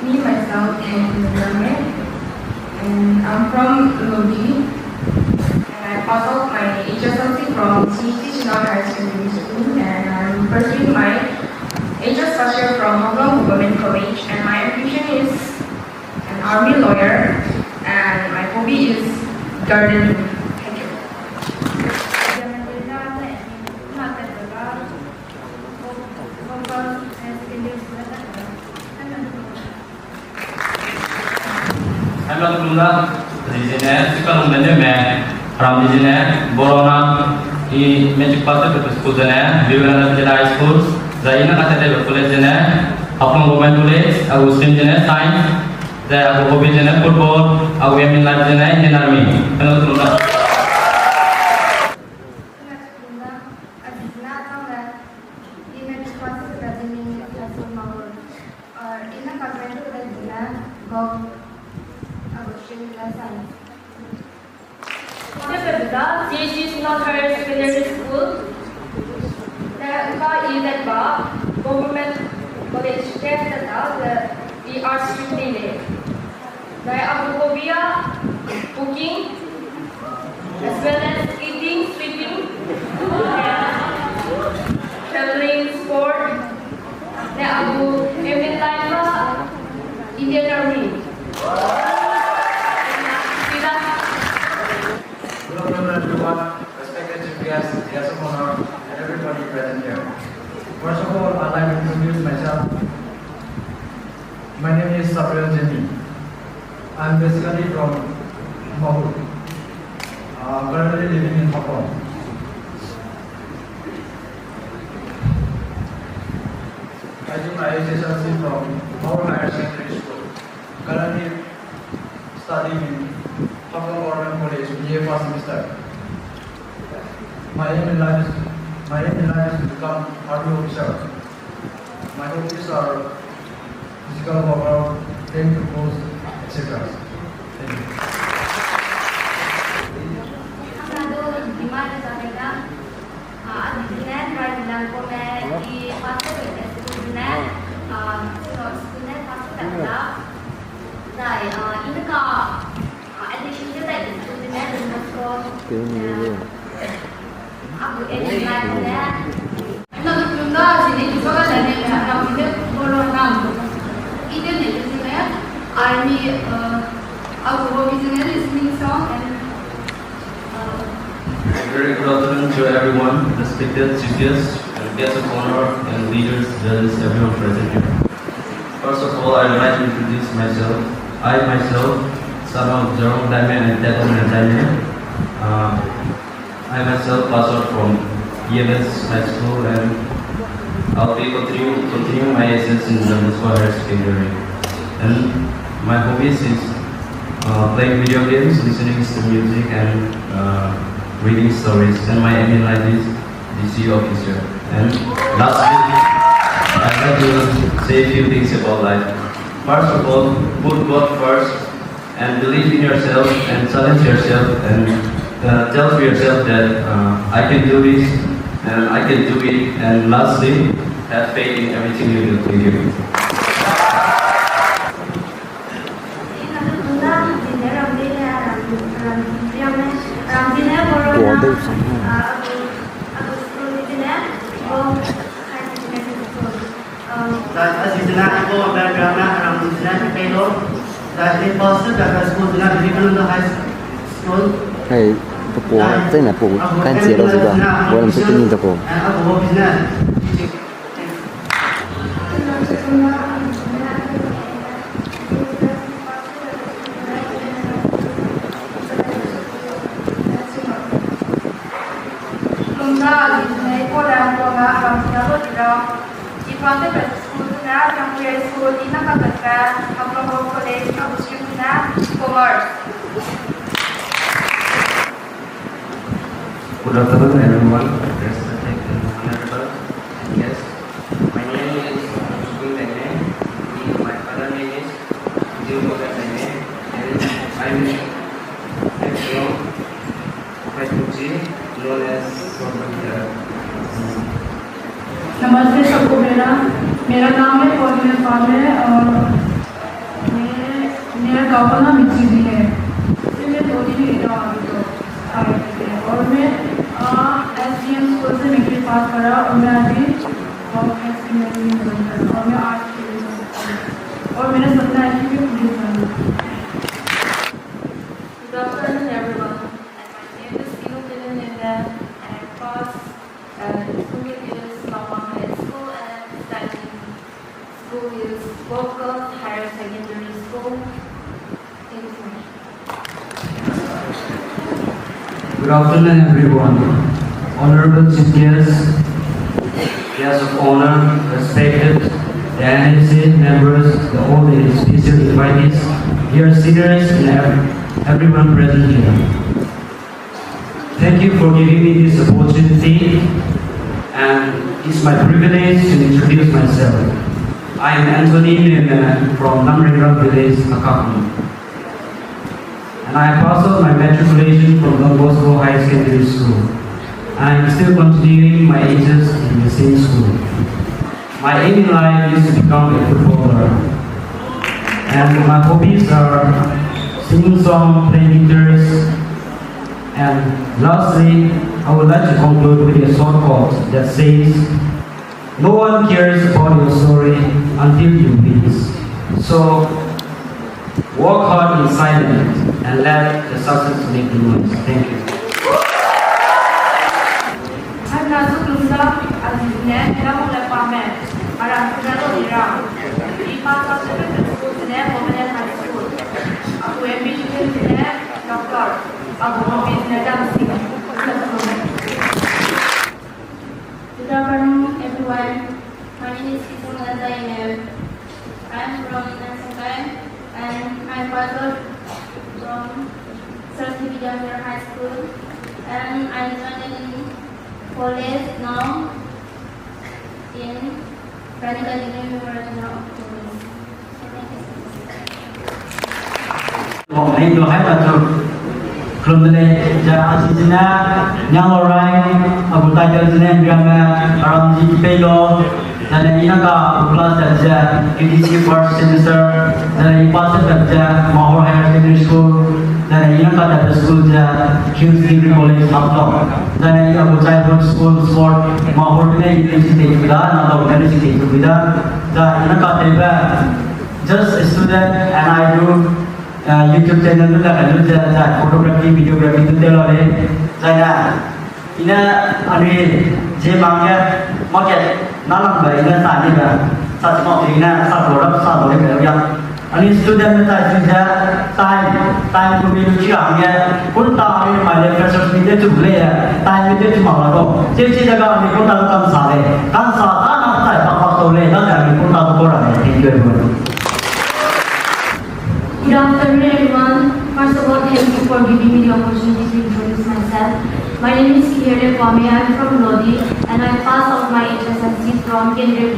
Me, myself, and I'm from Lodi, and I passed out my HSLC from CET Chinese High Secondary School, and I'm pursuing my HS first year from Haflong Government College, and my ambition is an army lawyer, and my hobby is gardening. Thank you. Hello, Lula. Dijine, sekarang benda me, ram dijine, borona, I magic pastor ke school jene, Vivekananda High School, Zaina kata dia college jene, Haflong Government College, aku stream jene science, dan aku hobi jene football, aku aim in life jene Indian Army. Hello, Lula. CHC North Higher Secondary School. Government College we are student. Cooking as well as eating, sleeping, traveling, sport. Every time Indian Army. Good afternoon, everyone, respected chief guests, guests of honor, and everybody present here. First of all, I'd like to introduce myself. My name is Sabrina Jenny. I'm basically from Mahur. I'm currently living in Haflong. I did my HSLC from Mahur Higher Secondary School. Currently studying in Haflong Government College, BA first semester. My aim in life is to become army officer. My hobbies are physical workout, playing football, etc. Thank you. Very good afternoon to everyone, respected chief guests, and guests of honor, and leaders, judges, everyone present here. First of all, I would like to introduce myself. I myself, son of Jerome Diamond and Teton Diamond. I myself passed out from EMS High School, and I'll be continue my essence in Jambuswa Higher Secondary. And my hobbies is playing video games, listening to music, and reading stories. And my aim in life is DC officer. And lastly, I'd like to say a few things about life. First of all, put God first, and believe in yourself, and challenge yourself, and tell to yourself that I can do this, and I can do it. And lastly, have faith in everything you do. Thank you. Hey, bố tên là bố can chia đâu rồi bố làm sao tin được bố Good afternoon, everyone. Respected and honorable guests. My name is Muslim Dene. My father name is Jilmoga Dene, and I'm from Paituji, known as Somalia. नमस्ते सबको मेरा नाम है पौधे और सफलता मिली हुई है। फिर मैं 2 दिन लेता हूँ अभी तो और मैं SDM स्कूल से मैट्रिक पास करा और मैं अभी इंजीनियरिंग ज्वाइन करा और मैं आर्ट्स के लिए और मेरा सपना है कि मैं पुलिस बनूँ। Good afternoon, everyone. And my name is Kinukinunida, and I passed school is Haflong High School, and I'm studying school is local higher secondary school. Thank you so much. Good afternoon, everyone. Honorable chief guests, guests of honor, respected the NSA members, all the special invitees, dear seniors, and everyone present here. Thank you for giving me this opportunity, and it's my privilege to introduce myself. I am Anthony from Namringram village, Haflong. And I passed out my matriculation from Don Bosco High Secondary School. I am still continuing my HS in the same school. My aim in life is to become a footballer. And my hobbies are singing songs, playing guitars, and lastly, I would like to conclude with a short quote that says, "No one cares about your story until you win." So, work hard in silence and let the success make the noise. Thank you. I'm Nazuk Lusa Azizne, Elamong Lepame, Arangkado Irang. Di pasal sebagai school sini, Permanent High School. Aku ambition sini, doktor. Aku ambition dancing. Good afternoon, everyone. My name is Kisung Zainab. I am from NSA, and I graduated from Certificate High School, and I'm joining college now in Radical University of Police. Hãy cho hãy là được Kelum tadi ja asisnya nyang orang abu tajar sini drama aram di pelo dan ini ka kelas saja KDC first semester dan ini pas saja Mahor Higher Secondary School dan ini ka dari school ja QC College Haflong dan ini abu childhood school sport Mahor ini university kita atau university kita dan ini ka tiba just a student and I do YouTube channel tu lah kalau jadi fotografi, videografi tu dia lori. Saya ini ani je bangga market nalam bayi ni tadi ber, satu mau ini satu orang yang ani student tu saja time tu bila ciamnya pun tak ada macam pressure ni dia tu boleh time dia tu malah kau. Jadi jaga ni pun tak kan sale, kan sah nak tak apa tu boleh, tak ni pun tak korang. Thank you everyone. Good afternoon, everyone. First of all, thank you for giving me the opportunity to introduce myself. My name is Kihere Kwame. I am from Lodi, and I passed out my HSLC from Kendriya